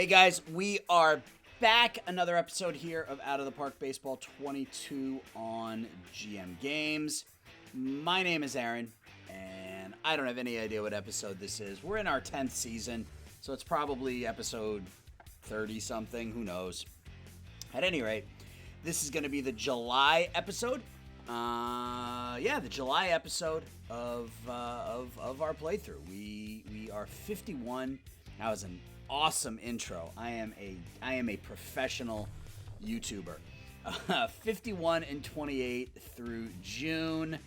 guys, we are back. Another episode here of Out of the Park Baseball 22 on GM Games. My name is Aaron, and I don't have any idea what episode this is. We're in our 10th season, so it's probably episode 30-something. Who knows? At any rate, this is going to be the July episode. The July episode of our playthrough. We are 51. That was an awesome intro. I am a professional YouTuber. 51 and 28 through June.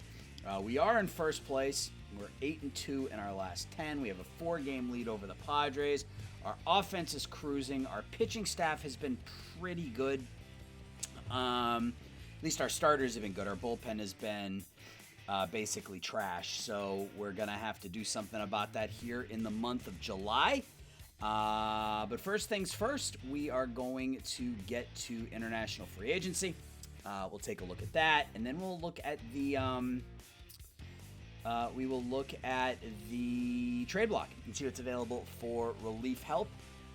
We are in first place. We're 8-2 in our last 10. We have a 4-game lead over the Padres. Our offense is cruising. Our pitching staff has been pretty good. At least our starters have been good. Our bullpen has been basically trash. So we're going to have to do something about that here in the month of July. But first things first, we are going to get to international free agency. We'll take a look at that, and then we'll look at the trade block and see what's available for relief help.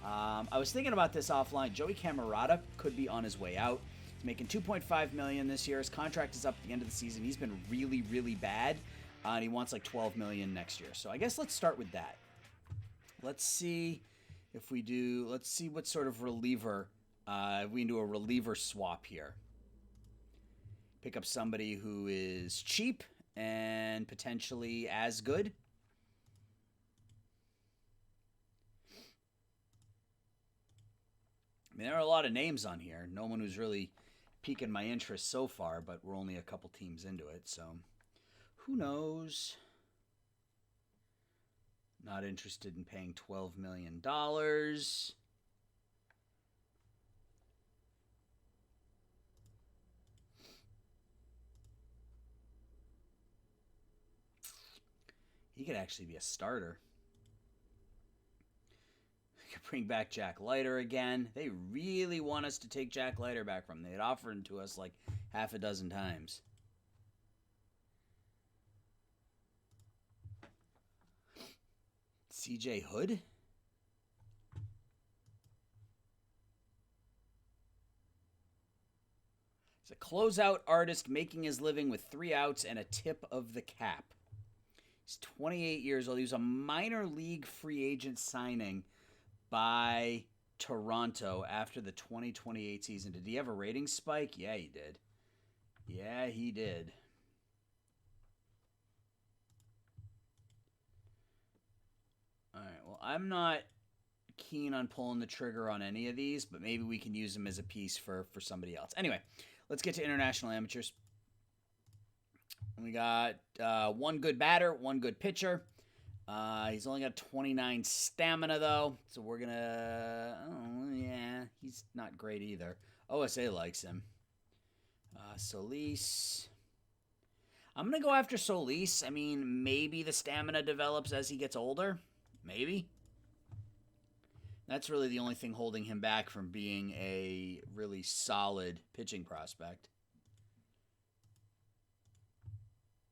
I was thinking about this offline. Joey Camarada could be on his way out. He's making $2.5 million this year. His contract is up at the end of the season. He's been really, really bad, and he wants like $12 million next year. So I guess let's start with that. Let's see what sort of reliever, if we can do a reliever swap here. Pick up somebody who is cheap and potentially as good. I mean, there are a lot of names on here. No one who's really piquing my interest so far, but we're only a couple teams into it, so who knows? Not interested in paying $12 million. He could actually be a starter. We could bring back Jack Leiter again. They really want us to take Jack Leiter back from them. They had offered him to us like half a dozen times. CJ Hood? He's a closeout artist making his living with 3 outs and a tip of the cap. He's 28 years old. He was a minor league free agent signing by Toronto after the 2028 season. Did he have a rating spike? Yeah, he did. Yeah, he did. All right, well, I'm not keen on pulling the trigger on any of these, but maybe we can use them as a piece for somebody else. Anyway, let's get to international amateurs. We got one good batter, one good pitcher. He's only got 29 stamina, though, so we're going to... Oh, yeah, he's not great either. OSA likes him. Solis... I'm going to go after Solis. I mean, maybe the stamina develops as he gets older. Maybe. That's really the only thing holding him back from being a really solid pitching prospect.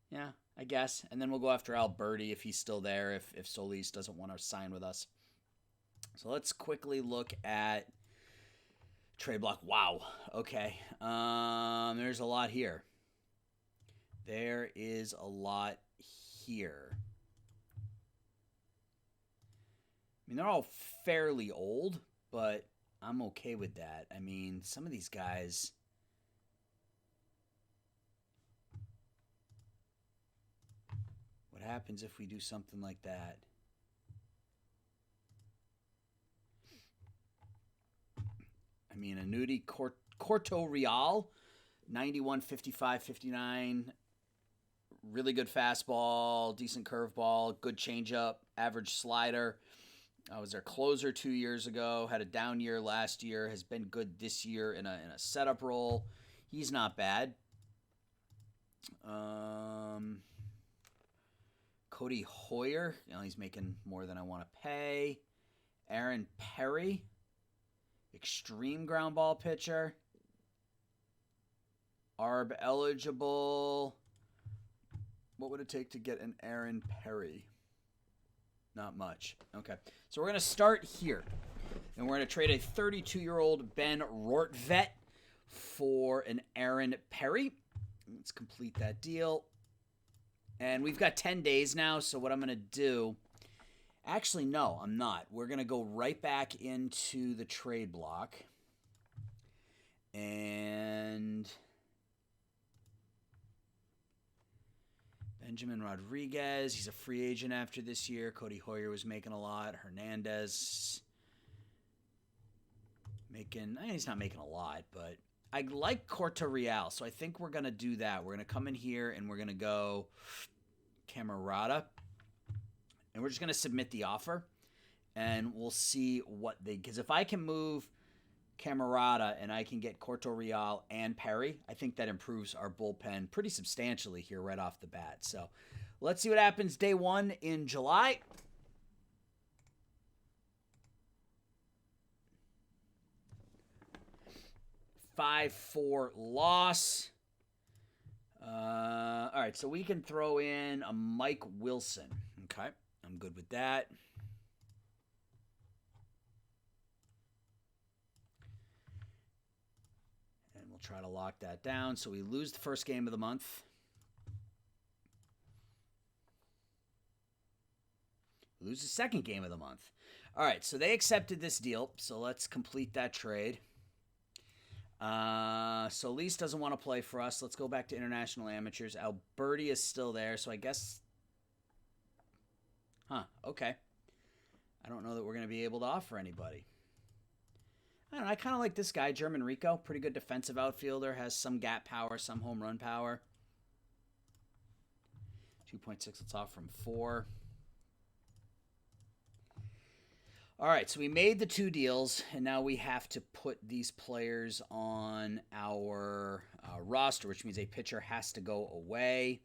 Yeah, I guess. And then we'll go after Alberti if he's still there, if Solis doesn't want to sign with us. So let's quickly look at trade block. Wow. Okay. There's a lot here. There is a lot here. I mean, they're all fairly old, but I'm okay with that. I mean, some of these guys... What happens if we do something like that? I mean, Anuti Corto Real, 91, 55, 59. Really good fastball, decent curveball, good changeup, average slider. I was their closer 2 years ago, had a down year last year, has been good this year in a setup role. He's not bad. Cody Hoyer, he's making more than I want to pay. Aaron Perry, extreme ground ball pitcher. ARB eligible. What would it take to get an Aaron Perry? Not much. Okay. So we're going to start here. And we're going to trade a 32-year-old Ben Rortvedt for an Aaron Perry. Let's complete that deal. And we've got 10 days now, so what I'm going to do... Actually, no, I'm not. We're going to go right back into the trade block. And... Benjamin Rodriguez, he's a free agent after this year. Cody Hoyer was making a lot. Hernandez he's not making a lot, but I like Corto Real, so I think we're going to do that. We're going to come in here and we're going to go Camerata, and we're just going to submit the offer, and we'll see what because if I can move Camerata and I can get Corto Real and Perry, I think that improves our bullpen pretty substantially here right off the bat. So let's see what happens day 1 in July. Five, 4 loss. All right, so we can throw in a Mike Wilson. Okay, I'm good with that. And we'll try to lock that down. So we lose the first game of the month. Lose the second game of the month. All right, so they accepted this deal. So let's complete that trade. So Lease doesn't want to play for us. Let's go back to international amateurs. Alberti is still there, so I guess... okay. I don't know that we're going to be able to offer anybody. I don't know, I kind of like this guy, German Rico. Pretty good defensive outfielder. Has some gap power, some home run power. 2.6, let's offer him 4. All right, so we made the 2 deals, and now we have to put these players on our roster, which means a pitcher has to go away.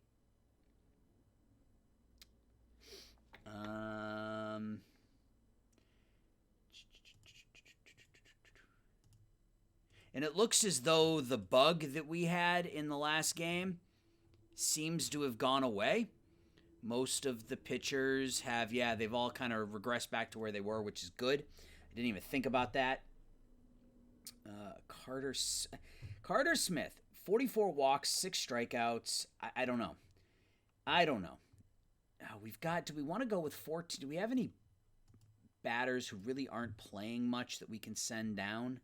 And it looks as though the bug that we had in the last game seems to have gone away. Most of the pitchers have, they've all kind of regressed back to where they were, which is good. I didn't even think about that. Carter Smith, 44 walks, 6 strikeouts. I don't know. Do we want to go with 14? Do we have any batters who really aren't playing much that we can send down?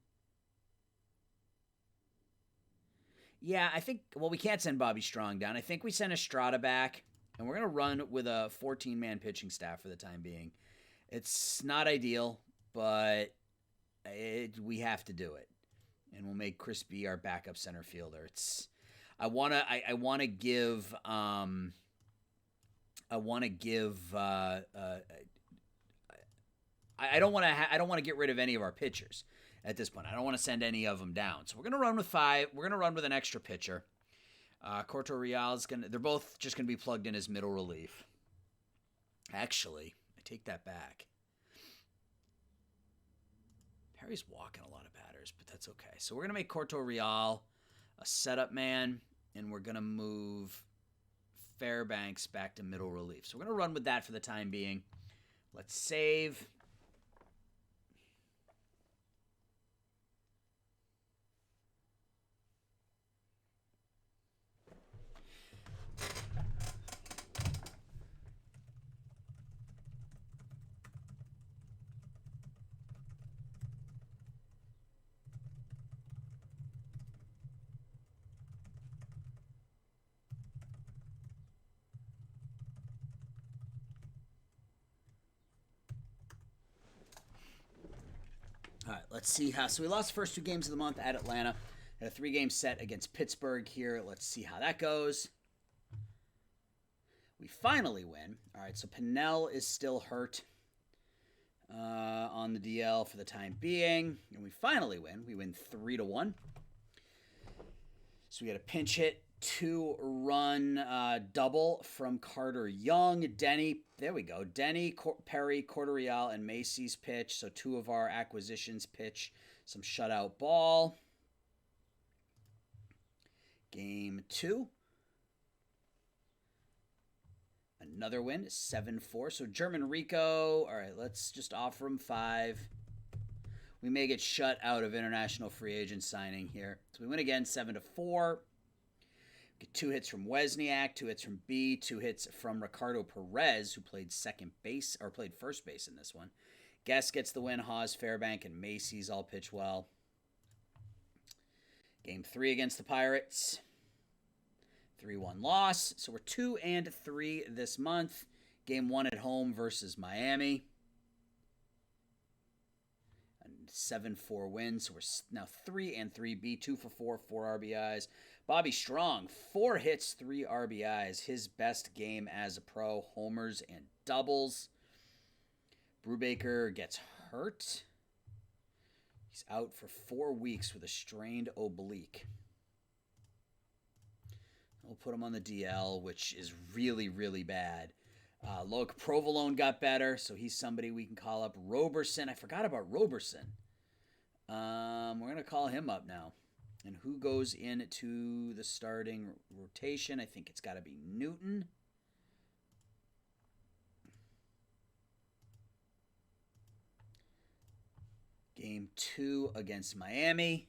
Yeah, I think, we can't send Bobby Strong down. I think we send Estrada back. And we're going to run with a 14-man pitching staff for the time being. It's not ideal, but we have to do it. And we'll make Chris B our backup center fielder. I want to give I don't want to get rid of any of our pitchers at this point. I don't want to send any of them down. So we're going to run with 5. We're going to run with an extra pitcher. Corto Real is they're both just going to be plugged in as middle relief. Actually, I take that back. Perry's walking a lot of batters, but that's okay. So we're going to make Corto Real a setup man, and we're going to move Fairbanks back to middle relief. So we're going to run with that for the time being. Let's save. All right, let's see how. So we lost the first 2 games of the month at Atlanta. Had a 3-game set against Pittsburgh here. Let's see how that goes. We finally win. All right, so Pinnell is still hurt on the DL for the time being. And we finally win. We win 3-1. So we had a pinch hit 2-run double from Carter Young. Denny, there we go. Denny, Perry, Cortorial, and Macy's pitch. So 2 of our acquisitions pitch some shutout ball. Game 2. Another win, 7-4. So German Rico, all right, let's just offer him 5. we may get shut out of international free agent signing here. So we win again, 7-4. Get 2 hits from Wozniak, 2 hits from B, 2 hits from Ricardo Perez, who played played first base in this one. Guest gets the win. Haas, Fairbank, and Macy's all pitch well. Game 3 against the Pirates. 3-1 loss. So we're 2-3 this month. Game 1 at home versus Miami. 7-4 win. So we're now 3-3. B, 2 for 4, 4 RBIs. Bobby Strong, 4 hits, 3 RBIs. His best game as a pro. Homers and doubles. Brubaker gets hurt. He's out for 4 weeks with a strained oblique. We'll put him on the DL, which is really, really bad. Look, Provolone got better, so he's somebody we can call up. Roberson, I forgot about Roberson. We're going to call him up now. And who goes into the starting rotation? I think it's got to be Newton. Game 2 against Miami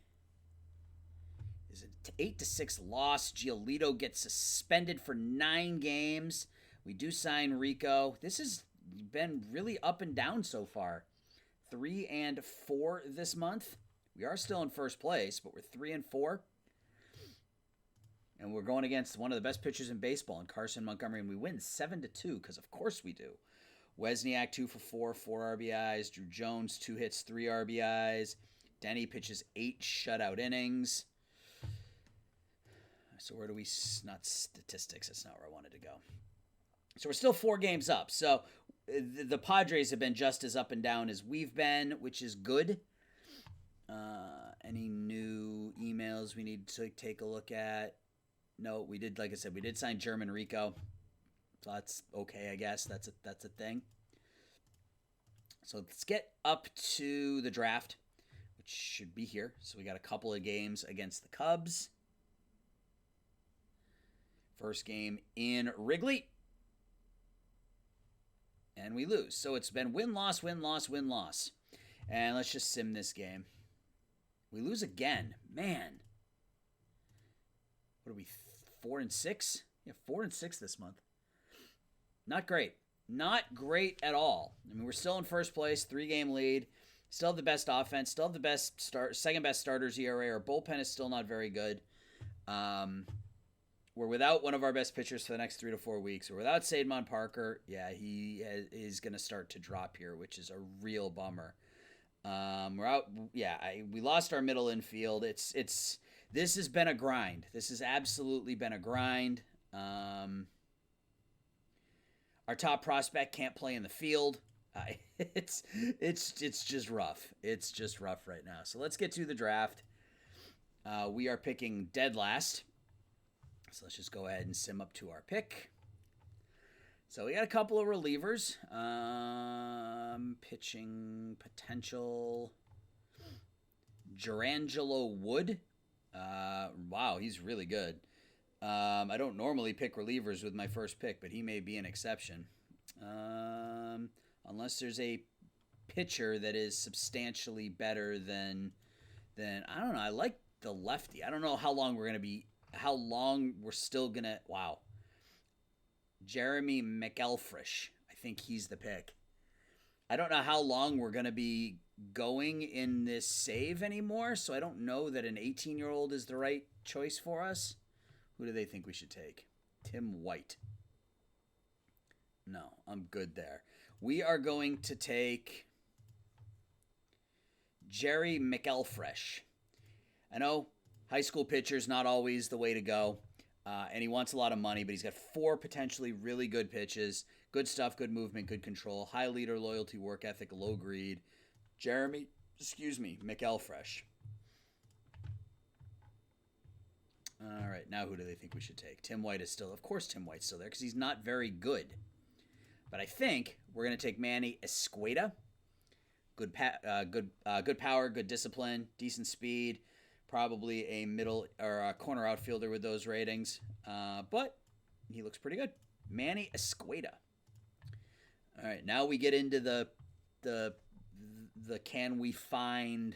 is an 8-6 loss. Giolito gets suspended for 9 games. We do sign Rico. This has been really up and down so far. 3-4 this month. We are still in first place, but we're 3-4. And we're going against one of the best pitchers in baseball in Carson Montgomery, and we win 7-2 because of course we do. Wozniak 2 for 4, 4 RBIs. Drew Jones 2 hits, 3 RBIs. Denny pitches 8 shutout innings. So where do we? Not statistics. That's not where I wanted to go. So we're still 4 games up. So the Padres have been just as up and down as we've been, which is good. Any new emails we need to take a look at? No, we did. Like I said, we did sign German Rico. So that's okay, I guess. That's a thing. So let's get up to the draft, which should be here. So we got a couple of games against the Cubs. First game in Wrigley. And we lose. So it's been win-loss, win-loss, win-loss. And let's just sim this game. We lose again. Man. What are we, 4-6? Yeah, 4-6 this month. Not great. Not great at all. I mean, we're still in first place, 3-game lead. Still have the best offense. Still have the best second best starters ERA. Our bullpen is still not very good. We're without one of our best pitchers for the next 3 to 4 weeks. We're without Sademon Parker. Yeah, he is going to start to drop here, which is a real bummer. We're out. Yeah, we lost our middle infield. This has been a grind. This has absolutely been a grind. Our top prospect can't play in the field. It's just rough. It's just rough right now. So let's get to the draft. We are picking dead last. So let's just go ahead and sim up to our pick. So we got a couple of relievers. Pitching potential. Jarangelo Wood. Wow, he's really good. I don't normally pick relievers with my first pick, but he may be an exception. Unless there's a pitcher that is substantially better than I don't know. I like the lefty. I don't know how long we're still going to, wow. Jeremy Mcelfresh. I think he's the pick. I don't know how long we're going to be going in this save anymore, so I don't know that an 18-year-old is the right choice for us. Who do they think we should take? Tim White. No, I'm good there. We are going to take Jerry Mcelfresh. I know high school pitcher's not always the way to go, and he wants a lot of money, but he's got 4 potentially really good pitches. Good stuff, good movement, good control. High leader, loyalty, work ethic, low greed. Jeremy, Mcelfresh. All right, now who do they think we should take? Tim White is still, of course Tim White's still there because he's not very good. But I think we're going to take Manny Escueda. Good power, good discipline, decent speed. Probably a middle or a corner outfielder with those ratings. But he looks pretty good. Manny Escueda. All right, now we get into the the can we find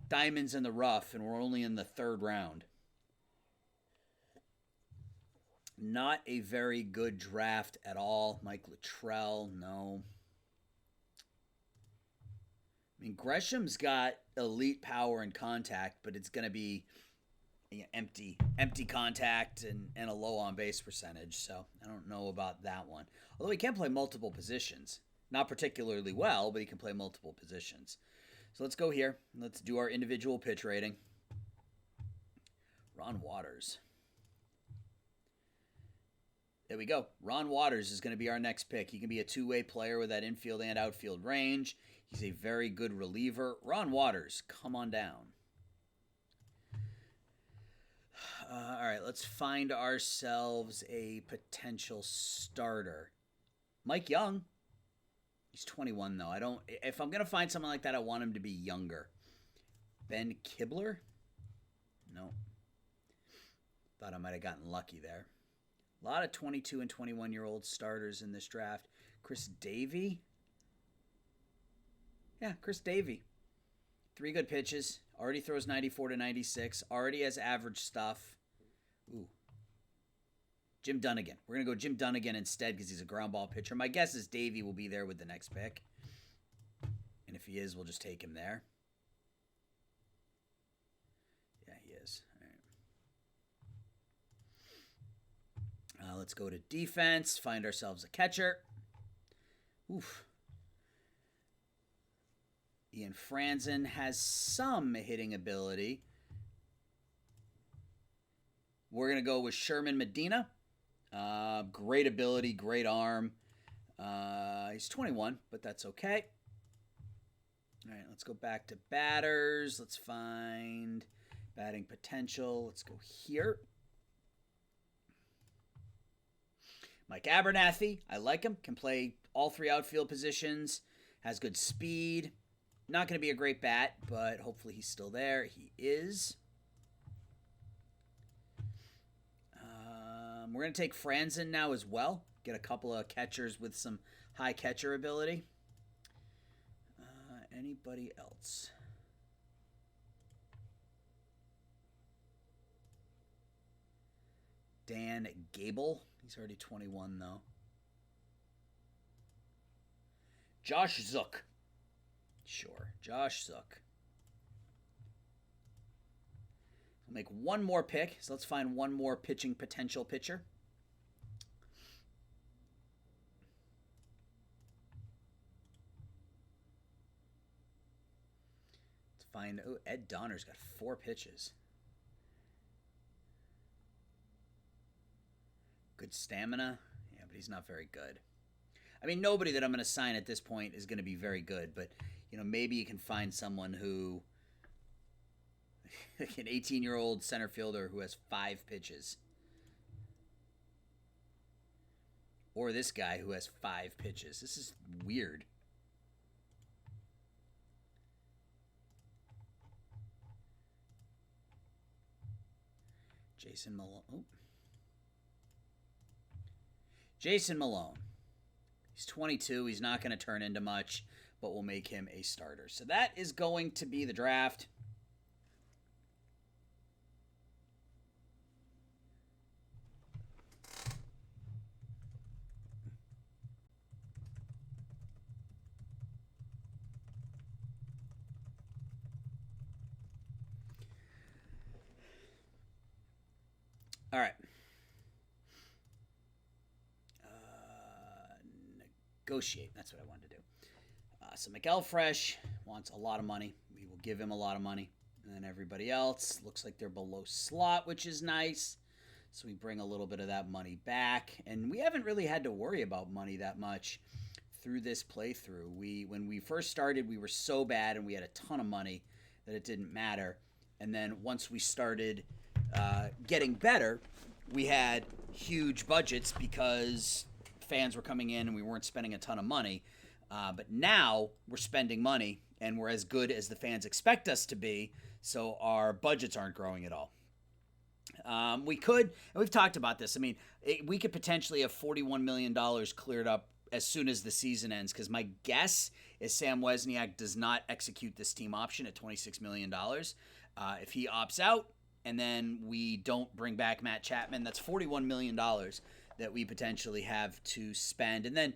diamonds in the rough, and we're only in the third round. Not a very good draft at all. Mike Luttrell, no. I mean, Gresham's got elite power and contact, but it's going to be empty contact and a low on-base percentage, so I don't know about that one. Although he can play multiple positions. Not particularly well, but he can play multiple positions. So let's go here. Let's do our individual pitch rating. Ron Waters. There we go. Ron Waters is going to be our next pick. He can be a two-way player with that infield and outfield range. He's a very good reliever. Ron Waters, come on down. All right, let's find ourselves a potential starter. Mike Young. He's 21, though. If I'm going to find someone like that, I want him to be younger. Ben Kibler? No. Thought I might have gotten lucky there. A lot of 22 and 21-year-old starters in this draft. Chris Davey? Yeah, Chris Davey. 3 good pitches. Already throws 94 to 96. Already has average stuff. Ooh. Jim Dunnigan. We're going to go Jim Dunnigan instead because he's a ground ball pitcher. My guess is Davey will be there with the next pick. And if he is, we'll just take him there. Yeah, he is. All right. Let's go to defense. Find ourselves a catcher. Oof. Ian Franzen has some hitting ability. We're going to go with Sherman Medina. Great ability, great arm. He's 21, but that's okay. All right, let's go back to batters. Let's find batting potential. Let's go here. Mike Abernathy. I like him. Can play all 3 outfield positions. Has good speed. Not going to be a great bat, but hopefully he's still there. He is. We're going to take Franzen now as well. Get a couple of catchers with some high catcher ability. Anybody else? Dan Gable. He's already 21, though. Josh Zook. Sure, Josh Zook. We'll make one more pick, so let's find one more pitching potential pitcher. Let's find, Ed Donner's got 4 pitches. Good stamina, yeah, but he's not very good. I mean, nobody that I'm going to sign at this point is going to be very good, but, maybe you can find someone who, like an 18-year-old center fielder who has 5 pitches. Or this guy who has 5 pitches. This is weird. Jason Malone. Oh. Jason Malone. He's 22. He's not going to turn into much, but we'll make him a starter. So that is going to be the draft. All right. Negotiate. That's what I wanted to do. So Mcelfresh wants a lot of money. We will give him a lot of money. And then everybody else looks like they're below slot, which is nice. So we bring a little bit of that money back. And we haven't really had to worry about money that much through this playthrough. When we first started, we were so bad and we had a ton of money that it didn't matter. And then once we started getting better, we had huge budgets because fans were coming in and we weren't spending a ton of money. But now we're spending money and we're as good as the fans expect us to be, so our budgets aren't growing at all. We could, and we've talked about this, we could potentially have $41 million cleared up as soon as the season ends, because my guess is Sam Wesniak does not execute this team option at $26 million. If he opts out and then we don't bring back Matt Chapman, that's $41 million that we potentially have to spend. And then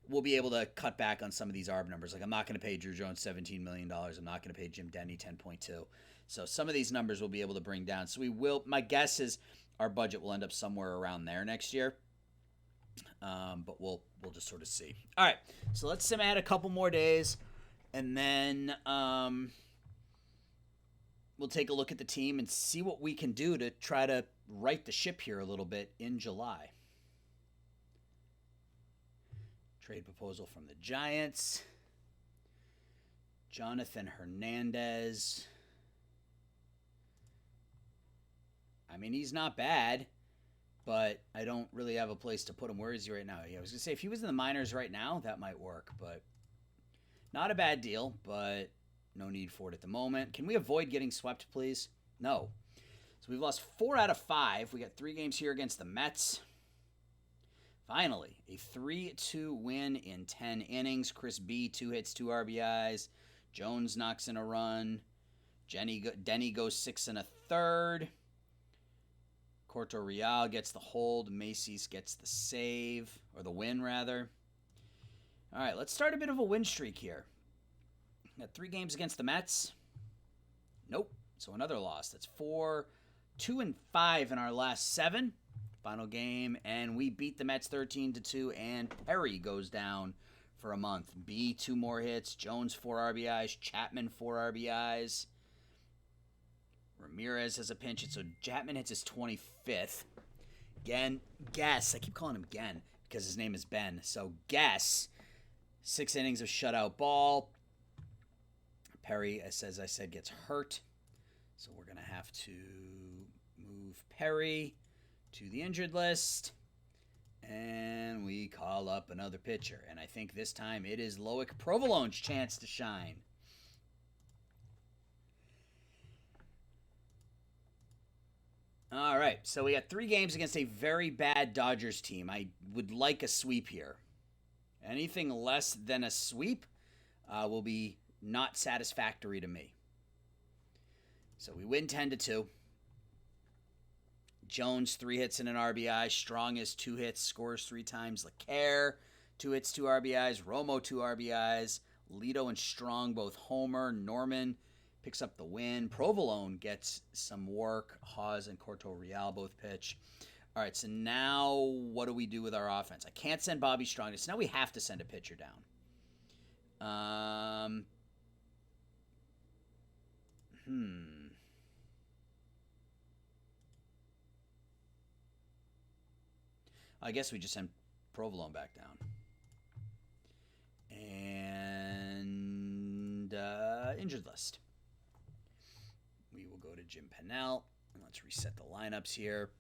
we'll be able to cut back on some of these ARB numbers. Like, I'm not going to pay Drew Jones $17 million. I'm not going to pay Jim Denny $10.2. So some of these numbers we'll be able to bring down. So we will, my guess is our budget will end up somewhere around there next year. But we'll just sort of see. All right, so let's sim add a couple more days, and then we'll take a look at the team and see what we can do to try to right the ship here a little bit in July. Trade proposal from the Giants. Jonathan Hernandez. I mean, he's not bad, but I don't really have a place to put him. Where is he right now? Yeah, I was going to say, if he was in the minors right now, that might work, but not a bad deal, but no need for it at the moment. Can we avoid getting swept, please? No. So we've lost 4 out of 5. We got 3 games here against the Mets. Finally, a 3-2 win in 10 innings. Chris B, 2 hits, 2 RBIs. Jones knocks in a run. Denny goes 6 1/3. Corto Real gets the hold. Macy's gets the save, or the win, rather. All right, let's start a bit of a win streak here. Got 3 games against the Mets. Nope. So another loss. That's 4, 2 and 5 in our last 7. Final game, and we beat the Mets 13-2, and Perry goes down for a month. B, 2 more hits. Jones, 4 RBIs. Chapman, 4 RBIs. Ramirez has a pinch hit, so Chapman hits his 25th. Again, Guess. I keep calling him Gen because his name is Ben. So Guess, 6 innings of shutout ball. Perry, as I said, gets hurt. So we're going to have to move Perry to the injured list. And we call up another pitcher. And I think this time it is Loic Provolone's chance to shine. All right, so we got 3 games against a very bad Dodgers team. I would like a sweep here. Anything less than a sweep will be not satisfactory to me. So we win 10-2. Jones, 3 hits and an RBI. Strong has 2 hits, scores 3 times. LeCaire, 2 hits, 2 RBIs. Romo, 2 RBIs. Lito and Strong both homer. Norman picks up the win. Provolone gets some work. Hawes and Corto Real both pitch. All right, so now what do we do with our offense? I can't send Bobby Strong. So now we have to send a pitcher down. I guess we just send Provolone back down. And injured list. We will go to Jim Pennell. And let's reset the lineups here.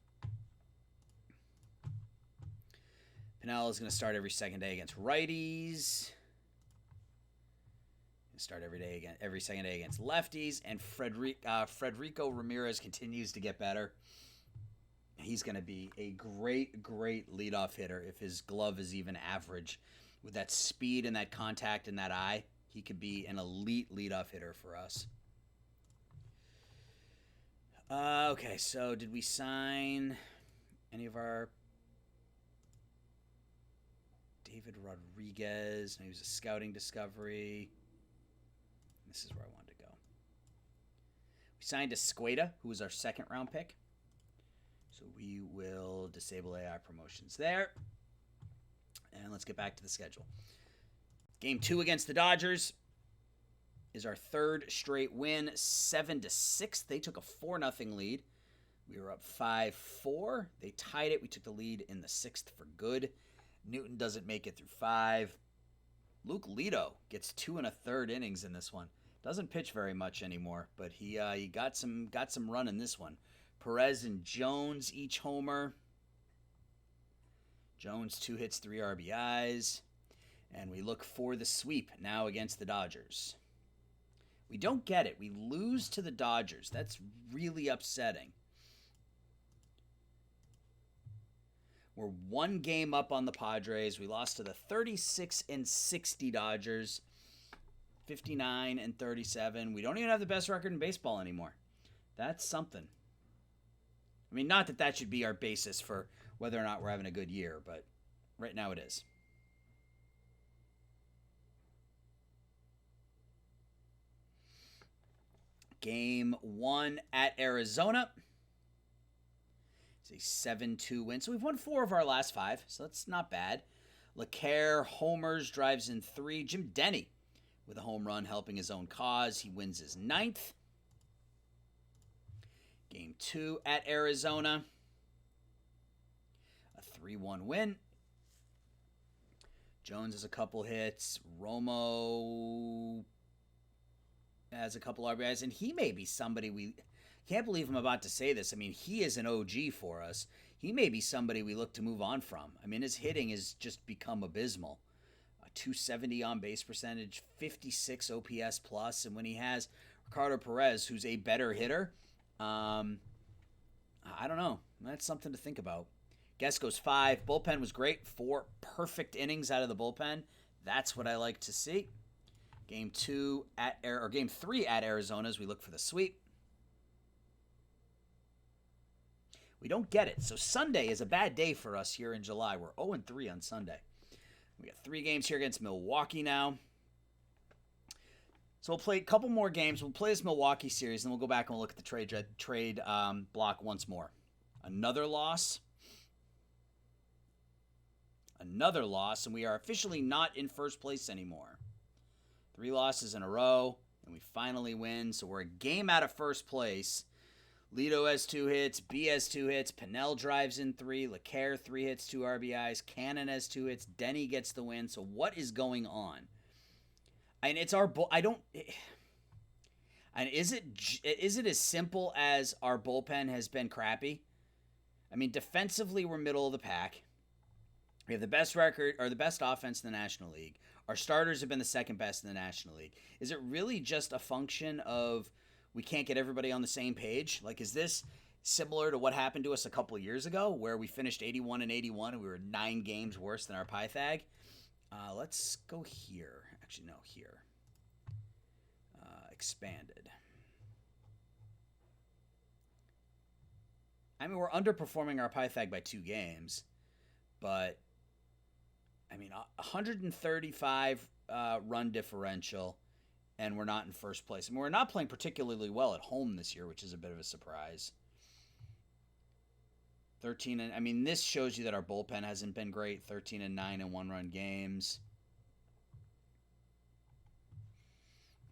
Pennell is going to start every second day against righties. Start every second day against lefties. And Frederico Ramirez continues to get better. He's going to be a great, great leadoff hitter if his glove is even average. With that speed and that contact in that eye, he could be an elite leadoff hitter for us. Okay, so did we sign any of our... David Rodriguez? No, he was a scouting discovery. This is where I wanted to go. We signed Escueda, who was our 2nd round pick. So we will disable AI promotions there. And let's get back to the schedule. Game 2 against the Dodgers is our 3rd straight win, 7-6. They took a 4-0 lead. We were up 5-4. They tied it. We took the lead in the 6th for good. Newton doesn't make it through 5. Luke Lito gets 2 1/3 innings in this one. Doesn't pitch very much anymore, but he got some run in this one. Perez and Jones each homer. Jones 2 hits, 3 RBIs. And we look for the sweep now against the Dodgers. We don't get it. We lose to the Dodgers. That's really upsetting. We're 1 game up on the Padres. We lost to the 36-60 Dodgers. 59-37. We don't even have the best record in baseball anymore. That's something. I mean, not that that should be our basis for whether or not we're having a good year, but right now it is. Game 1 at Arizona. It's a 7-2 win. So we've won 4 of our last 5, so that's not bad. LeClaire homers, drives in 3. Jim Denny with a home run helping his own cause. He wins his 9th. Game 2 at Arizona. A 3-1 win. Jones has a couple hits. Romo has a couple RBIs, and he may be somebody we can't believe I'm about to say this. I mean, he is an OG for us. He may be somebody we look to move on from. I mean, his hitting has just become abysmal. A 270 on base percentage, 56 OPS plus, and when he has Ricardo Perez, who's a better hitter, I don't know. That's something to think about. Guest goes 5. Bullpen was great. 4 perfect innings out of the bullpen. That's what I like to see. Game 3 at Arizona as we look for the sweep. We don't get it. So Sunday is a bad day for us here in July. We're 0-3 on Sunday. We got 3 games here against Milwaukee now. So we'll play a couple more games. We'll play this Milwaukee series, and we'll go back and we'll look at the trade block once more. Another loss. Another loss, and we are officially not in first place anymore. 3 losses in a row, and we finally win. So we're a game out of first place. Lito has 2 hits. B has 2 hits. Pennell drives in 3. LeClaire 3 hits, 2 RBIs. Cannon has 2 hits. Denny gets the win. So what is going on? And it's our I don't. And is it as simple as our bullpen has been crappy? I mean, defensively we're middle of the pack. We have the best record or the best offense in the National League. Our starters have been the second best in the National League. Is it really just a function of we can't get everybody on the same page? Like, is this similar to what happened to us a couple of years ago where we finished 81-81 and we were 9 games worse than our Pythag? Let's go here. Actually, no, here. Expanded. I mean, we're underperforming our Pythag by 2 games, but I mean, 135 run differential, and we're not in first place. I mean, we're not playing particularly well at home this year, which is a bit of a surprise. 13 and I mean, this shows you that our bullpen hasn't been great. 13-9 in 1-run games.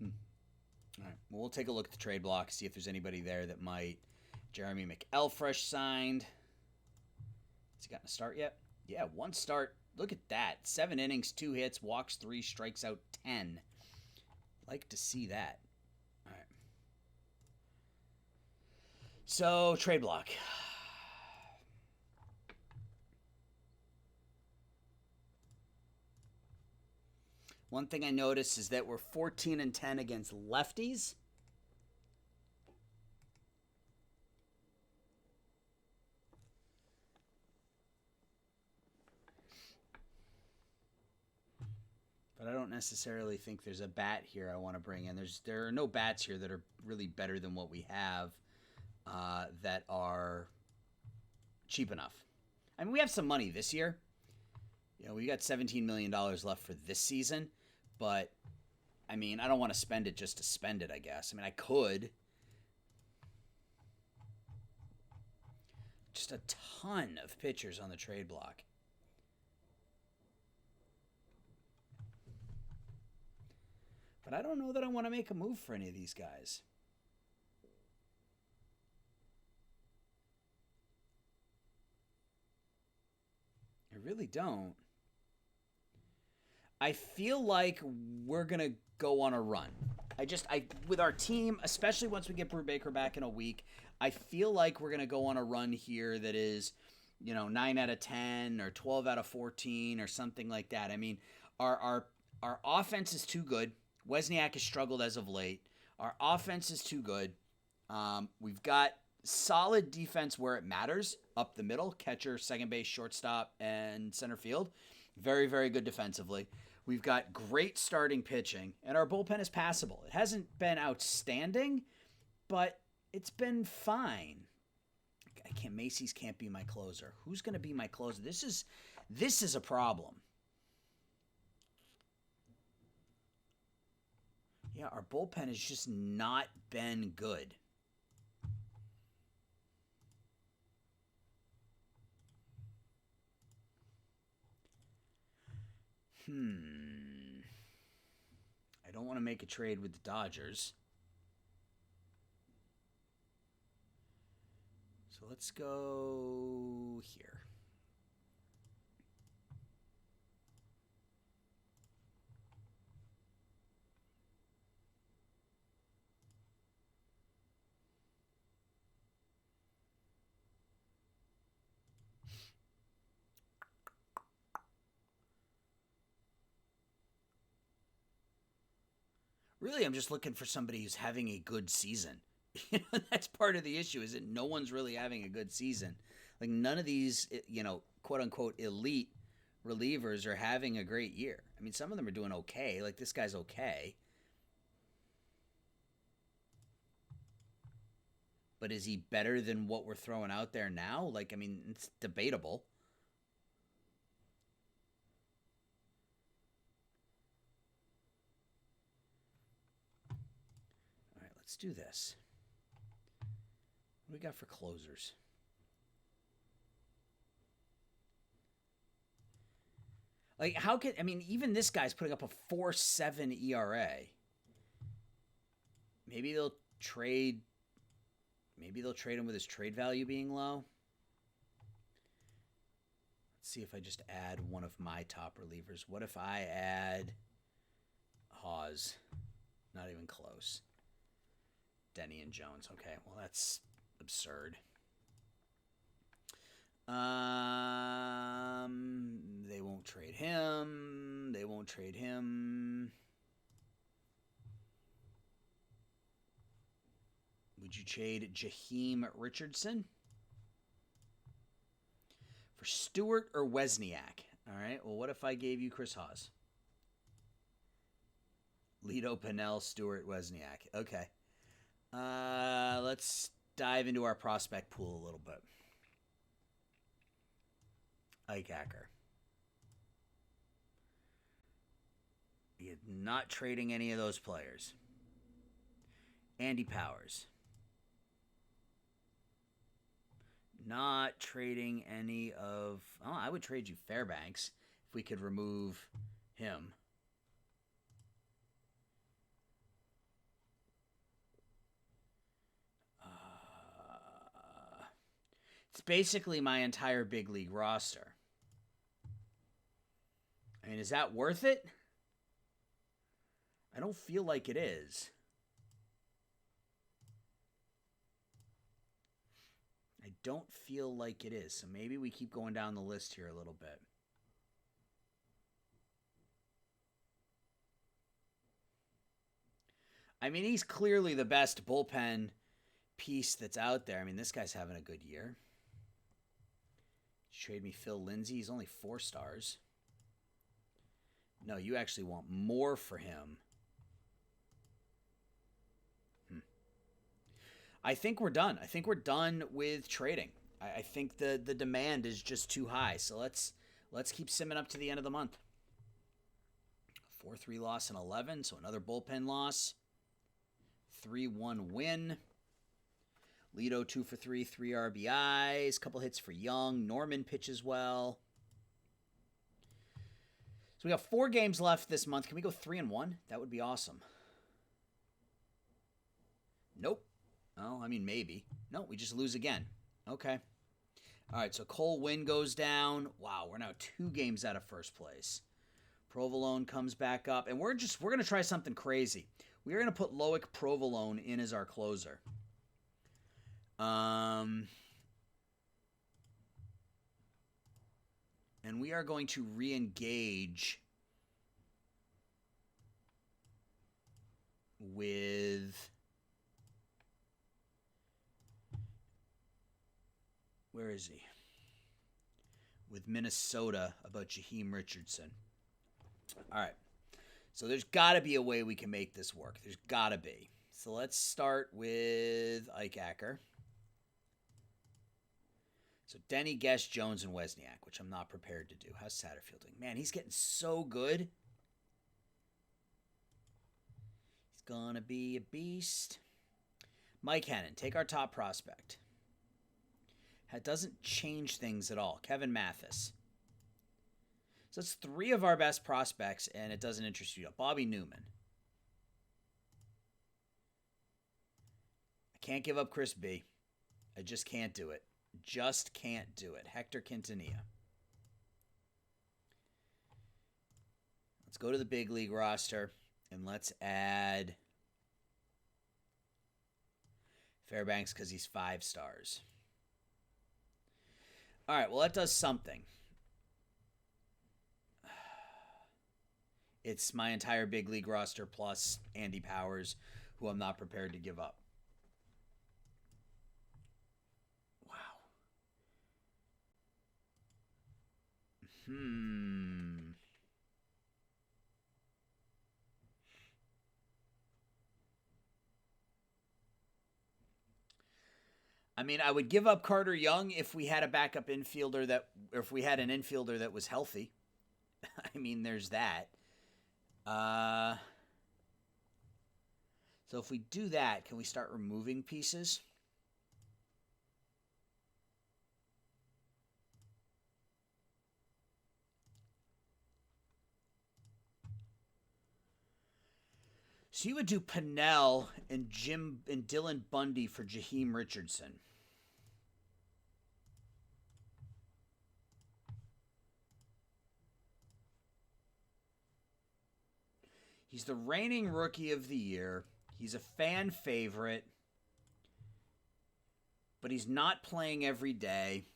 All right, well, we'll take a look at the trade block, see if there's anybody there that might. Jeremy Mcelfresh signed. Has he gotten a start yet? Yeah, 1 start. Look at that. 7 innings, 2 hits, walks 3, strikes out 10. Like to see that. All right. So, trade block. One thing I noticed is that we're 14-10 against lefties. But I don't necessarily think there's a bat here I want to bring in. There are no bats here that are really better than what we have that are cheap enough. I mean, we have some money this year. You know, we got $17 million left for this season. But, I mean, I don't want to spend it just to spend it, I guess. I mean, I could. Just a ton of pitchers on the trade block. But I don't know that I want to make a move for any of these guys. I really don't. I feel like we're going to go on a run. With our team, especially once we get Brubaker back in a week, I feel like we're going to go on a run here that is, 9 out of 10 or 12 out of 14 or something like that. I mean, our offense is too good. Wozniak has struggled as of late. Our offense is too good. We've got solid defense where it matters, up the middle, catcher, second base, shortstop, and center field. Very, very good defensively. We've got great starting pitching, and our bullpen is passable. It hasn't been outstanding, but it's been fine. Macy's can't be my closer. Who's going to be my closer? This is a problem. Yeah, our bullpen has just not been good. I don't want to make a trade with the Dodgers. So let's go here. Really, I'm just looking for somebody who's having a good season. That's part of the issue, is that no one's really having a good season. Like, none of these, quote unquote elite relievers are having a great year. I mean, some of them are doing okay. Like, this guy's okay. But is he better than what we're throwing out there now? Like, I mean, it's debatable. All right, let's do this. What do we got for closers? Like, even this guy's putting up a 4.7 ERA. Maybe they'll trade him with his trade value being low. Let's see if I just add one of my top relievers. What if I add Hawes? Not even close. Denny and Jones. Okay, well, that's absurd. They won't trade him. Would you trade Jaheim Richardson for Stewart or Wesniak? All right, well, what if I gave you Chris Hawes? Lito, Pennell, Stewart, Wesniak. Okay. Let's dive into our prospect pool a little bit. Ike Acker. You're not trading any of those players. Andy Powers. Not trading any of... Oh, I would trade you Fairbanks if we could remove him. It's basically my entire big league roster. I mean, is that worth it? I don't feel like it is. I don't feel like it is. So maybe we keep going down the list here a little bit. I mean, he's clearly the best bullpen piece that's out there. I mean, this guy's having a good year. Trade me Phil Lindsay. He's only 4 stars. No, you actually want more for him. I think we're done. I think we're done with trading. I think the demand is just too high. So let's keep simming up to the end of the month. 4-3 loss in 11, so another bullpen loss. 3-1 win. Lito 2 for 3, 3 RBIs, couple hits for Young. Norman pitches well. So we got 4 games left this month. Can we go 3-1? That would be awesome. Nope. Oh, I mean, maybe. No, we just lose again. Okay. All right, so Cole Winn goes down. Wow, we're now 2 games out of first place. Provolone comes back up, and we're going to try something crazy. We are going to put Loic Provolone in as our closer. And we are going to re-engage with... Where is he? With Minnesota about Jaheim Richardson. All right. So there's got to be a way we can make this work. There's got to be. So let's start with Ike Acker. So Denny, Guest, Jones, and Wesniak, which I'm not prepared to do. How's Satterfield doing? Man, he's getting so good. He's going to be a beast. Mike Hennon, take our top prospect. That doesn't change things at all. Kevin Mathis. So it's 3 of our best prospects, and it doesn't interest you. Bobby Newman. I can't give up Chris B. I just can't do it. Just can't do it. Hector Quintanilla. Let's go to the big league roster, and let's add Fairbanks because he's 5 stars. All right, well, that does something. It's my entire big league roster plus Andy Powers, who I'm not prepared to give up. Wow. I mean, I would give up Carter Young if we had a backup infielder or if we had an infielder that was healthy. I mean, there's that. So if we do that, can we start removing pieces? So you would do Pennell and Dylan Bundy for Jaheim Richardson. He's the reigning Rookie of the Year. He's a fan favorite. But he's not playing every day.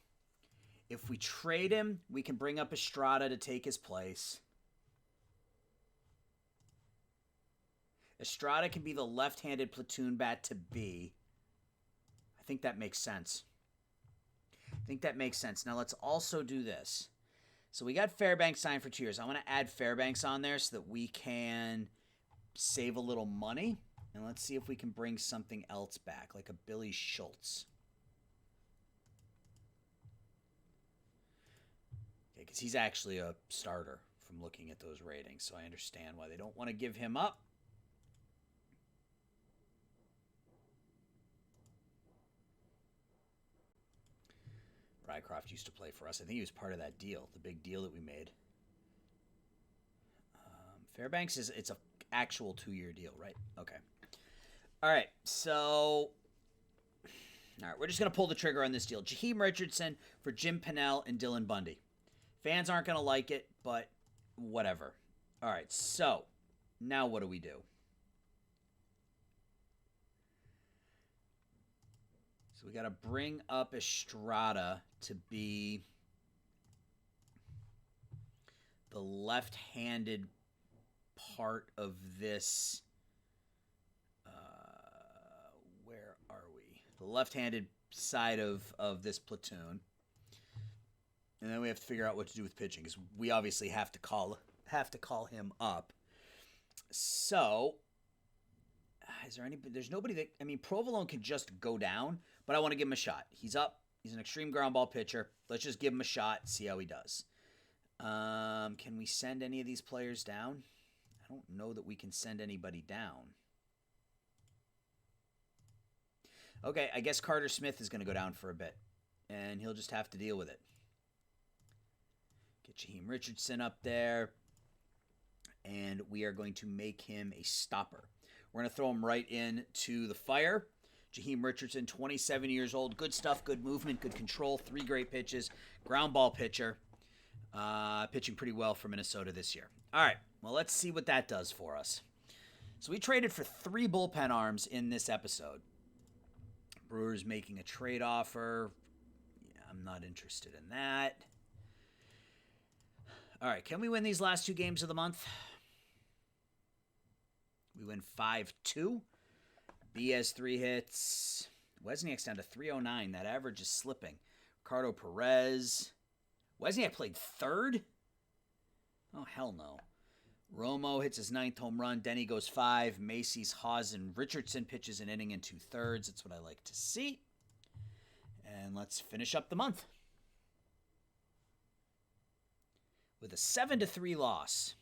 If we trade him, we can bring up Estrada to take his place. Estrada can be the left-handed platoon bat to B. I think that makes sense. Now let's also do this. So we got Fairbanks signed for 2 years. I want to add Fairbanks on there so that we can save a little money. And let's see if we can bring something else back, like a Billy Schultz. Okay, because he's actually a starter from looking at those ratings, so I understand why they don't want to give him up. Rycroft used to play for us. I think he was part of that deal, the big deal that we made. Fairbanks it's an actual 2-year deal, right? Okay. All right, so we're just going to pull the trigger on this deal. Jaheim Richardson for Jim Pennell and Dylan Bundy. Fans aren't going to like it, but whatever. All right, so now what do we do? So we got to bring up Estrada to be the left-handed part of this. Where are we? The left-handed side of this platoon. And then we have to figure out what to do with pitching because we obviously have to call him up. So, is there anybody? There's nobody that, I mean, Provolone can just go down, but I want to give him a shot. He's up. He's an extreme ground ball pitcher. Let's just give him a shot, see how he does. Can we send any of these players down? I don't know that we can send anybody down. Okay, I guess Carter Smith is going to go down for a bit, and he'll just have to deal with it. Get Jaheim Richardson up there, and we are going to make him a stopper. We're going to throw him right into the fire. Jaheim Richardson, 27 years old. Good stuff, good movement, good control, 3 great pitches. Ground ball pitcher. Pitching pretty well for Minnesota this year. All right, well, let's see what that does for us. So we traded for 3 bullpen arms in this episode. Brewers making a trade offer. Yeah, I'm not interested in that. All right, can we win these last 2 games of the month? We win 5-2. B has 3 hits. Wesniak's down to 309. That average is slipping. Ricardo Perez. Wesniak played third? Oh, hell no. Romo hits his 9th home run. Denny goes 5. Macy's, Haas, and Richardson pitches an inning and 2/3. That's what I like to see. And let's finish up the month with a 7-3 loss.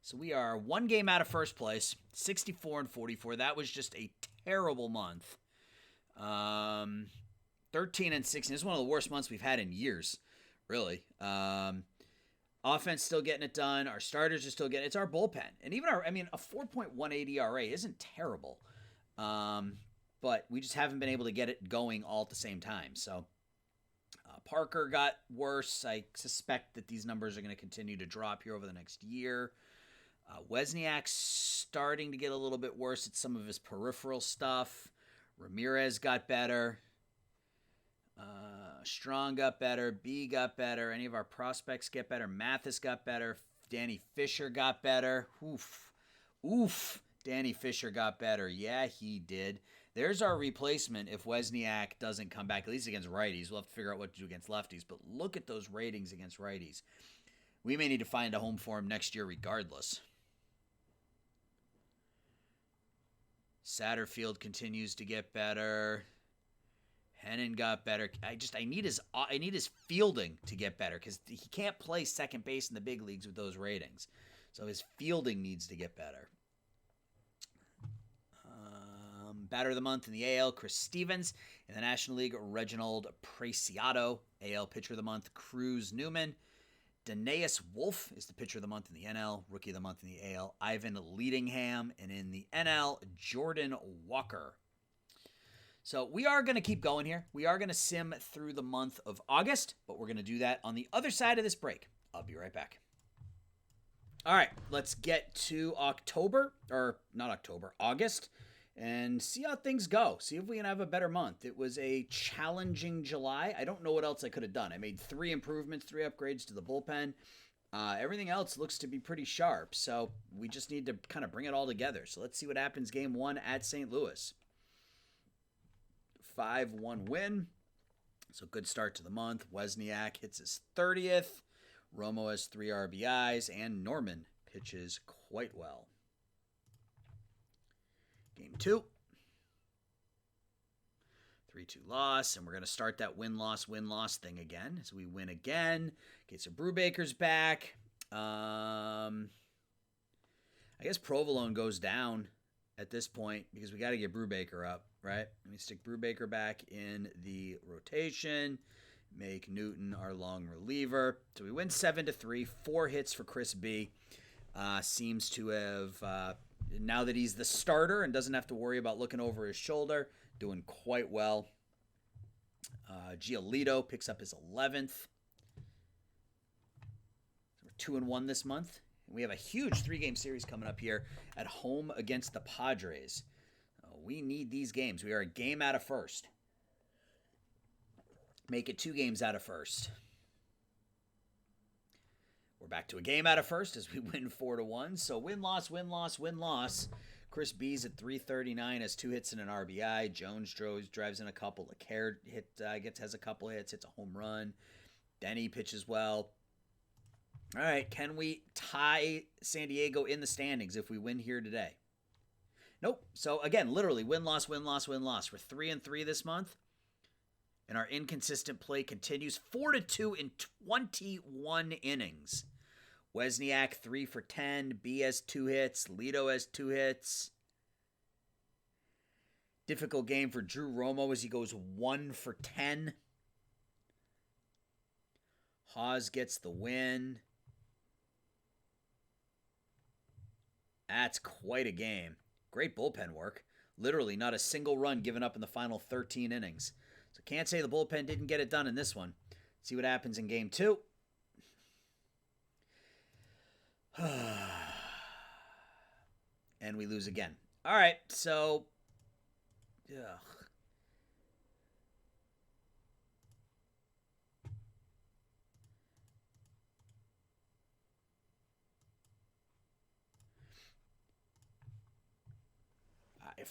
So we are 1 game out of first place, 64-44. That was just a terrible month. 13-16. This is one of the worst months we've had in years, really. Offense still getting it done. Our starters are still getting it. It's our bullpen. And even a 4.18 ERA isn't terrible. But we just haven't been able to get it going all at the same time. So Parker got worse. I suspect that these numbers are going to continue to drop here over the next year. Wozniak's starting to get a little bit worse at some of his peripheral stuff. Ramirez got better. Strong got better. B got better. Any of our prospects get better. Mathis got better. Danny Fisher got better. Oof. Danny Fisher got better. Yeah, he did. There's our replacement if Wozniak doesn't come back, at least against righties. We'll have to figure out what to do against lefties. But look at those ratings against righties. We may need to find a home for him next year regardless. Satterfield continues to get better. Hennon got better. I need his fielding to get better because he can't play second base in the big leagues with those ratings. So his fielding needs to get better. Batter of the month in the AL, Chris Stevens. In the National League, Reginald Preciado. AL pitcher of the month, Cruz Newman. Danaeus Wolf is the pitcher of the month in the NL. Rookie of the month in the AL, Ivan Leadingham. And in the NL, Jordan Walker. So we are going to keep going here. We are going to sim through the month of August, but we're going to do that on the other side of this break. I'll be right back. All right, let's get to August, and see how things go. See if we can have a better month. It was a challenging July. I don't know what else I could have done. I made 3 improvements, 3 upgrades to the bullpen. Everything else looks to be pretty sharp, so we just need to kind of bring it all together. So let's see what happens game 1 at St. Louis. 5-1 win. So good start to the month. Wozniak hits his 30th. Romo has 3 RBIs. And Norman pitches quite well. Game 2. 3-2 loss. And we're going to start that win-loss thing again. As we win again. Get Brubaker's back. I guess Provolone goes down at this point because we got to get Brubaker up. Right? Let me stick Brubaker back in the rotation. Make Newton our long reliever. So we win 7-3. 4 hits for Chris B. Seems to have, now that he's the starter and doesn't have to worry about looking over his shoulder, doing quite well. Giolito picks up his 11th. So we're 2-1 this month. We have a huge 3-game series coming up here at home against the Padres. We need these games. We are a game out of first. Make it 2 games out of first. We're back to a game out of first as we win 4-1. So win-loss. Chris B's at .339 has 2 hits and an RBI. Jones drives in a couple. LeCaire has a couple hits, hits a home run. Denny pitches well. All right, can we tie San Diego in the standings if we win here today? Nope. So again, literally win-loss. We're 3-3 this month. And our inconsistent play continues. 4-2 in 21 innings. Wozniak 3 for 10. B has 2 hits. Lito has 2 hits. Difficult game for Drew Romo as he goes 1 for 10. Haas gets the win. That's quite a game. Great bullpen work. Literally not a single run given up in the final 13 innings. So can't say the bullpen didn't get it done in this one. See what happens in game 2. And we lose again. All right, so... Ugh.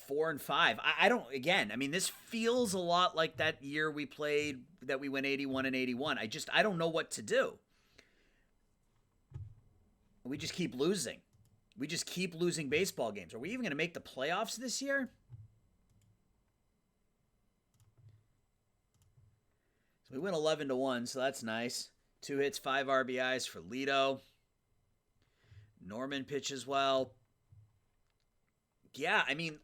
4-5. I don't, again, I mean, this feels a lot like that year we played that we went 81-81. I don't know what to do. We just keep losing. We just keep losing baseball games. Are we even going to make the playoffs this year? So we win 11-1, so that's nice. 2 hits, 5 RBIs for Lito. Norman pitches well. Yeah, I mean,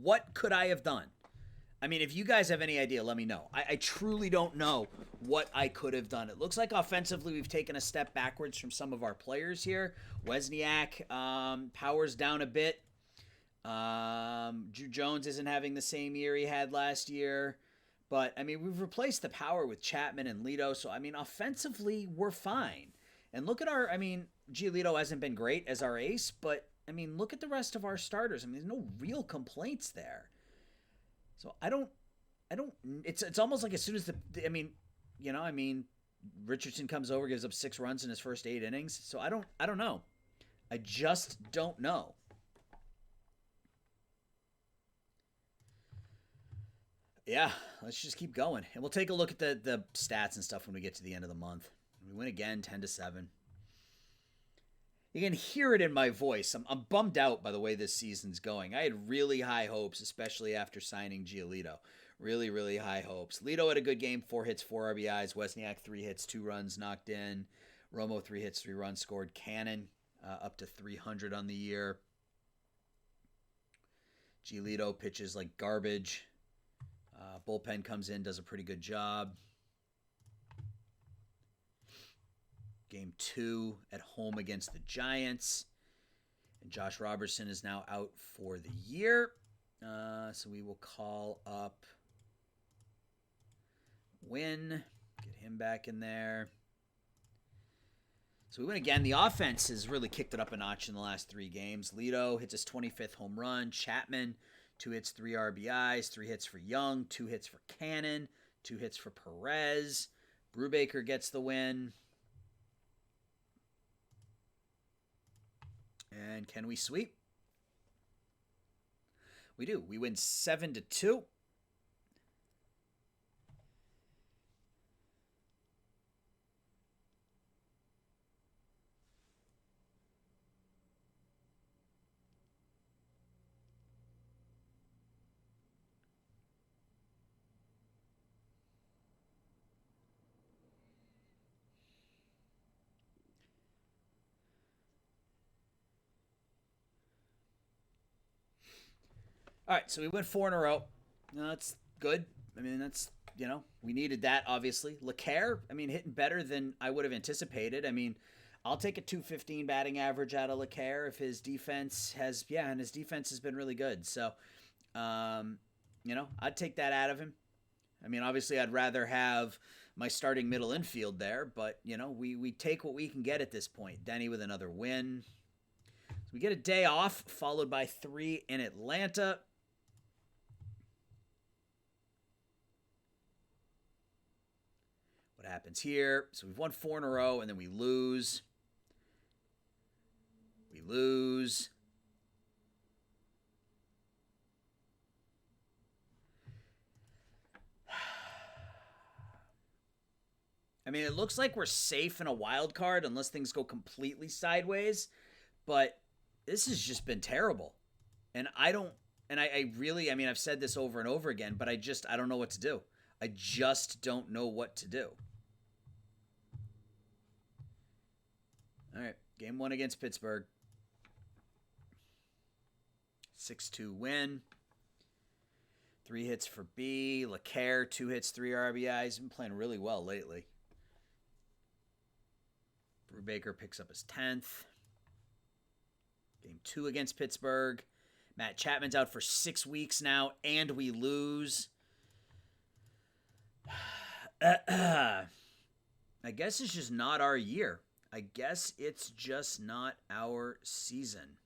what could I have done? I mean, if you guys have any idea, let me know. I truly don't know what I could have done. It looks like offensively we've taken a step backwards from some of our players here. Wozniak, power's down a bit. Drew Jones isn't having the same year he had last year. But, I mean, we've replaced the power with Chapman and Lito. So, I mean, offensively, we're fine. And look at Giolito hasn't been great as our ace. But, I mean, look at the rest of our starters. I mean, there's no real complaints there. So it's almost like as soon as Richardson comes over, gives up 6 runs in his first 8 innings. So I don't know. I just don't know. Yeah, let's just keep going. And we'll take a look at the stats and stuff when we get to the end of the month. We win again, 10-7. You can hear it in my voice. I'm bummed out by the way this season's going. I had really high hopes, especially after signing Giolito. Really, really high hopes. Lito had a good game, 4 hits, 4 RBIs. Wozniak, 3 hits, 2 runs knocked in. Romo, 3 hits, 3 runs scored. Cannon, up to 300 on the year. Giolito pitches like garbage. Bullpen comes in, does a pretty good job. Game 2 at home against the Giants. And Josh Robertson is now out for the year. So we will call up Wynn. Get him back in there. So we win again. The offense has really kicked it up a notch in the last 3 games. Lito hits his 25th home run. Chapman, 2 hits, 3 RBIs. 3 hits for Young. 2 hits for Cannon. 2 hits for Perez. Brubaker gets the win. And can we sweep? We do. We win 7-2. All right, so we went 4 in a row. That's good. I mean, we needed that, obviously. LeCaire, hitting better than I would have anticipated. I'll take a 215 batting average out of LeCaire if his defense has been really good. So, I'd take that out of him. Obviously, I'd rather have my starting middle infield there, but, we take what we can get at this point. Denny with another win. So we get a day off, followed by 3 in Atlanta. What happens here? So we've won 4 in a row, and then we lose. We lose. It looks like we're safe in a wild card unless things go completely sideways, but this has just been terrible. And I really, I've said this over and over again, but I don't know what to do. I just don't know what to do. All right, game 1 against Pittsburgh. 6-2 win. 3 hits for B. LeCaire, 2 hits, 3 RBIs. He's been playing really well lately. Brubaker picks up his 10th. Game 2 against Pittsburgh. Matt Chapman's out for 6 weeks now, and we lose. I guess it's just not our year. I guess it's just not our season.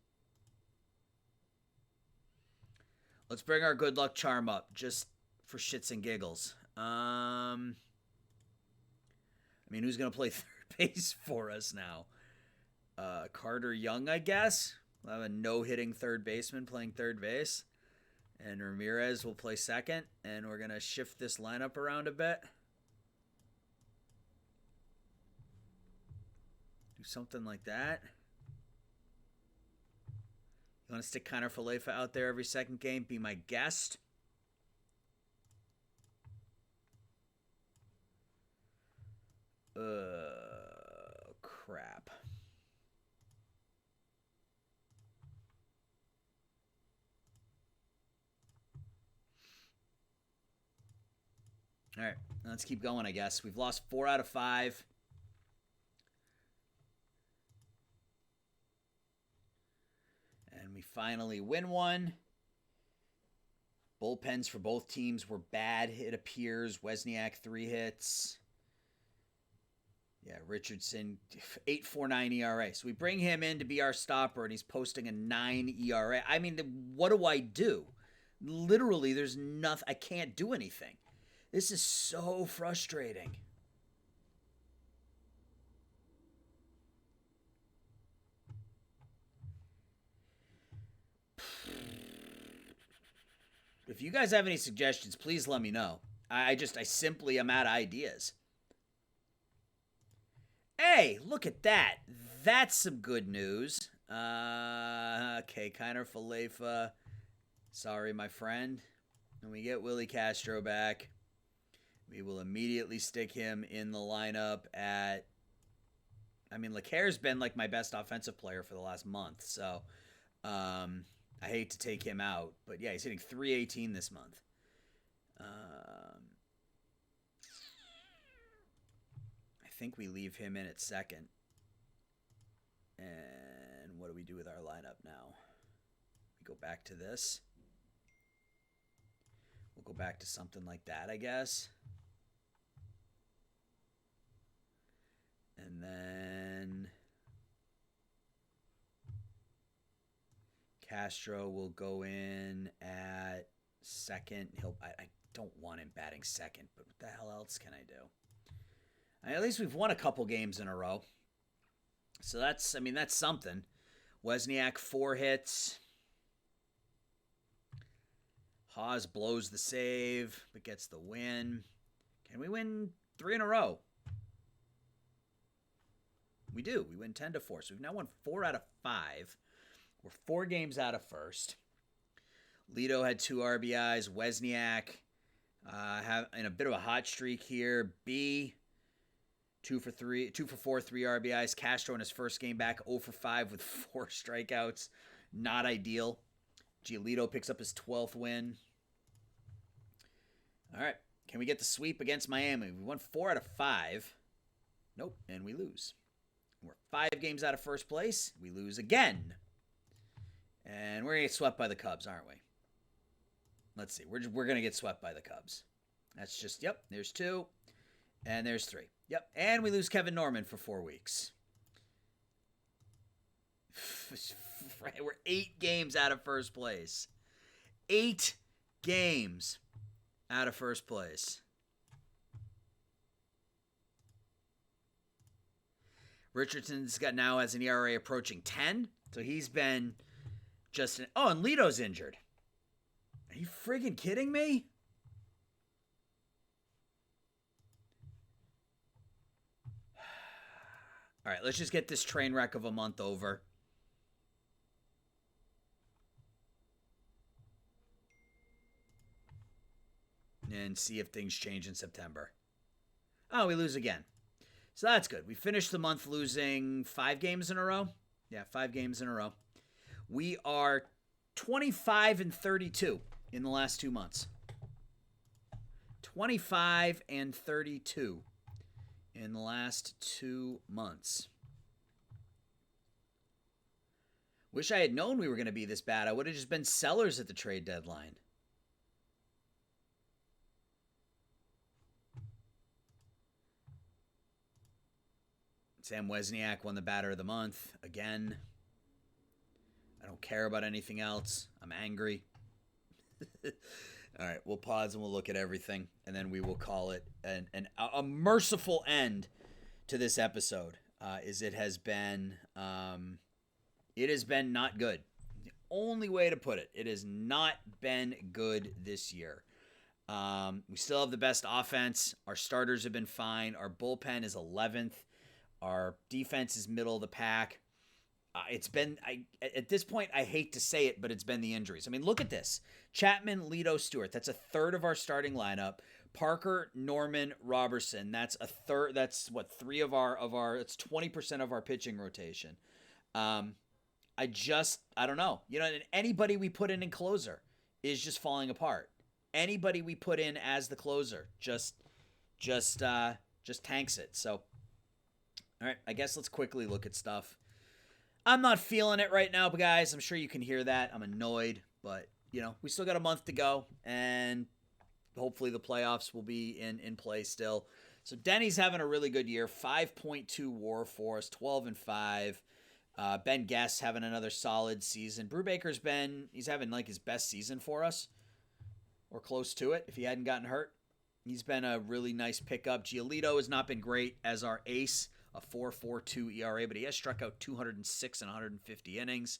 Let's bring our good luck charm up, just for shits and giggles. Who's going to play third base for us now? Carter Young, I guess. We'll have a no-hitting third baseman playing third base. And Ramirez will play second. And we're going to shift this lineup around a bit. Do something like that. Want to stick Kiner Falefa out there every second game? Be my guest. Crap. All right, let's keep going, I guess. We've lost 4 out of 5. And we finally win one. Bullpens for both teams were bad, it appears. Wozniak, 3 hits. Yeah, Richardson, 8.49 ERA. So we bring him in to be our stopper, and he's posting a 9 ERA. I mean, what do I do? Literally, there's nothing. I can't do anything. This is so frustrating. If you guys have any suggestions, please let me know. I simply am out of ideas. Hey, look at that. That's some good news. Okay, Kiner Falefa. Sorry, my friend. When we get Willie Castro back, we will immediately stick him in the lineup at... I mean, Leclerc's been like my best offensive player for the last month, so I hate to take him out. But yeah, he's hitting .318 this month. I think we leave him in at second. And what do we do with our lineup now? We go back to this. We'll go back to something like that, I guess. And then Castro will go in at second. I don't want him batting second, but what the hell else can I do? At least we've won a couple games in a row. So that's something. Wozniak, 4 hits. Haas blows the save, but gets the win. Can we win 3 in a row? We do. We win 10-4. So we've now won 4 out of 5. We're 4 games out of first. Lito had 2 RBIs. Wozniak have in a bit of a hot streak here. B, 2 for 4, 3 RBIs. Castro in his first game back, 0 for 5 with 4 strikeouts. Not ideal. Giolito picks up his 12th win. All right. Can we get the sweep against Miami? We won 4 out of 5. Nope. And we lose. We're 5 games out of first place. We lose again. And we're going to get swept by the Cubs, aren't we? Let's see. We're going to get swept by the Cubs. That's just, yep, there's 2. And there's 3. Yep. And we lose Kevin Norman for 4 weeks. We're 8 games out of first place. 8 games out of first place. Richardson's now has an ERA approaching 10. So he's been just and Lito's injured. Are you friggin' kidding me? All right, let's just get this train wreck of a month over. And see if things change in September. Oh, we lose again. So that's good. We finished the month losing 5 games in a row. Yeah, 5 games in a row. We are 25-32 in the last 2 months. 25-32 in the last 2 months. Wish I had known we were going to be this bad. I would have just been sellers at the trade deadline. Sam Wozniak won the batter of the month again. I don't care about anything else. I'm angry. All right, we'll pause and we'll look at everything, and then we will call it a merciful end to this episode. It has been not good. The only way to put it. It has not been good this year. We still have the best offense. Our starters have been fine. Our bullpen is 11th. Our defense is middle of the pack. it's been, at this point, I hate to say it, but it's been the injuries. I mean, look at this. Chapman, Lido, Stewart. That's a third of our starting lineup. Parker, Norman, Robertson. That's a third. That's what, three of our. It's 20% of our pitching rotation. I don't know. And anybody we put in closer is just falling apart. Anybody we put in as the closer just tanks it. So, all right, I guess let's quickly look at stuff. I'm not feeling it right now, guys. I'm sure you can hear that. I'm annoyed, but we still got a month to go, and hopefully the playoffs will be in play still. So Denny's having a really good year. 5.2 WAR for us, 12-5. Ben Guess having another solid season. Brubaker's he's having like his best season for us, or close to it if he hadn't gotten hurt. He's been a really nice pickup. Giolito has not been great as our ace, a 4.42 ERA, but he has struck out 206 in 150 innings.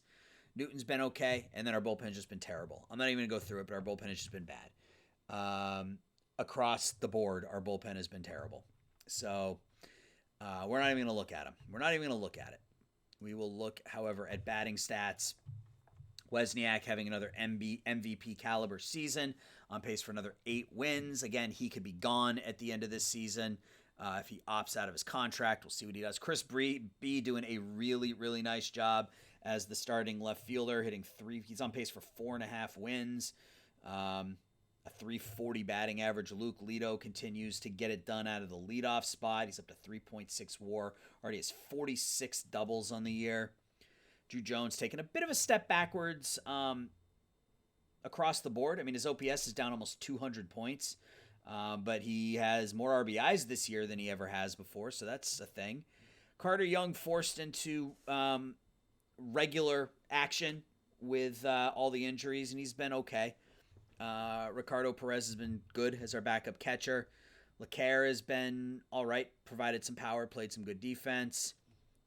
Newton's been okay, and then our bullpen's just been terrible. I'm not even going to go through it, but our bullpen has just been bad. Across the board, our bullpen has been terrible. So we're not even going to look at him. We're not even going to look at it. We will look, however, at batting stats. Wozniak having another MVP caliber season, on pace for another 8 wins. Again, he could be gone at the end of this season if he opts out of his contract. We'll see what he does. Chris B doing a really, really nice job as the starting left fielder, hitting 3. He's on pace for 4.5 wins, a 340 batting average. Luke Lido continues to get it done out of the leadoff spot. He's up to 3.6 WAR. Already has 46 doubles on the year. Drew Jones taking a bit of a step backwards across the board. I mean, his OPS is down almost 200 points, but he has more RBIs this year than he ever has before, so that's a thing. Carter Young forced into regular action with all the injuries, and he's been okay. Ricardo Perez has been good as our backup catcher. LeCaire has been all right, provided some power, played some good defense.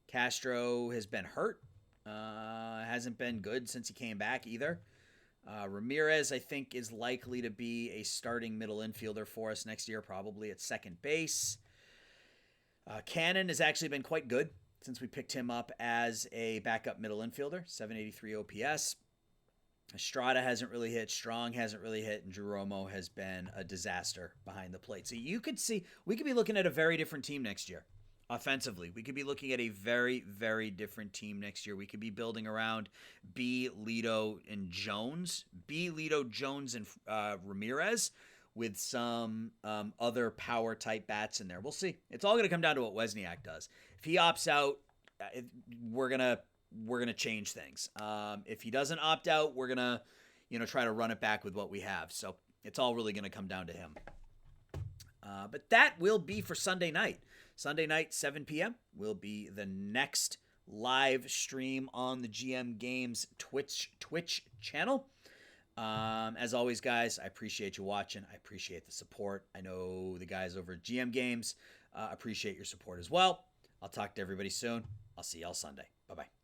Castro has been hurt. Hasn't been good since he came back either. Ramirez, I think, is likely to be a starting middle infielder for us next year, probably at second base. Cannon has actually been quite good since we picked him up as a backup middle infielder, 783 OPS. Estrada hasn't really hit, Strong hasn't really hit, and Drew Romo has been a disaster behind the plate. So you could see, we could be looking at a very different team next year. Offensively, we could be looking at a very, very different team next year. We could be building around B, Lido, and Jones. B, Lido, Jones, and Ramirez with some other power-type bats in there. We'll see. It's all going to come down to what Wozniak does. If he opts out, we're gonna change things. If he doesn't opt out, we're gonna try to run it back with what we have. So it's all really going to come down to him. But that will be for Sunday night. Sunday night, 7 p.m. will be the next live stream on the GM Games Twitch channel. As always, guys, I appreciate you watching. I appreciate the support. I know the guys over at GM Games appreciate your support as well. I'll talk to everybody soon. I'll see y'all Sunday. Bye-bye.